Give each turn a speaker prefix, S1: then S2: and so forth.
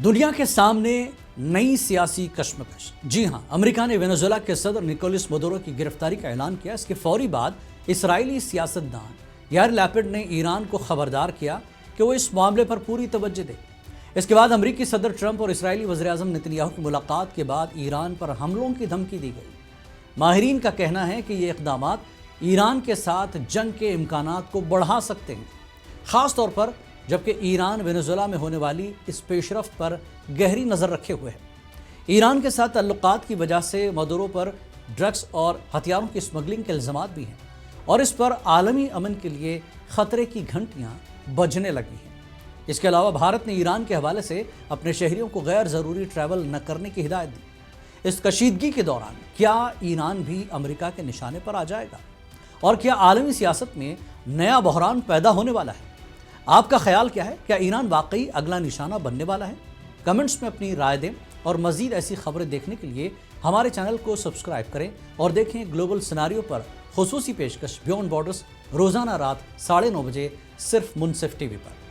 S1: دنیا کے سامنے نئی سیاسی کشمکش۔ جی ہاں، امریکہ نے وینزویلا کے صدر نکولس مدورو کی گرفتاری کا اعلان کیا۔ اس کے فوری بعد اسرائیلی سیاستدان یائر لیپڈ نے ایران کو خبردار کیا کہ وہ اس معاملے پر پوری توجہ دے۔ اس کے بعد امریکی صدر ٹرمپ اور اسرائیلی وزیراعظم نتن یاہو کی ملاقات کے بعد ایران پر حملوں کی دھمکی دی گئی۔ ماہرین کا کہنا ہے کہ یہ اقدامات ایران کے ساتھ جنگ کے امکانات کو بڑھا سکتے ہیں، خاص طور پر جبکہ ایران وینزویلا میں ہونے والی اس پیش رفت پر گہری نظر رکھے ہوئے ہے۔ ایران کے ساتھ تعلقات کی وجہ سے مدورو پر ڈرگس اور ہتھیاروں کی اسمگلنگ کے الزامات بھی ہیں اور اس پر عالمی امن کے لیے خطرے کی گھنٹیاں بجنے لگی ہیں۔ اس کے علاوہ بھارت نے ایران کے حوالے سے اپنے شہریوں کو غیر ضروری ٹریول نہ کرنے کی ہدایت دی۔ اس کشیدگی کے دوران کیا ایران بھی امریکہ کے نشانے پر آ جائے گا اور کیا عالمی سیاست میں نیا بحران پیدا ہونے والا ہے؟ آپ کا خیال کیا ہے؟ کیا ایران واقعی اگلا نشانہ بننے والا ہے؟ کمنٹس میں اپنی رائے دیں اور مزید ایسی خبریں دیکھنے کے لیے ہمارے چینل کو سبسکرائب کریں اور دیکھیں گلوبل سیناریو پر خصوصی پیشکش بیونڈ بارڈرز روزانہ رات 9:30 بجے صرف منصف ٹی وی پر۔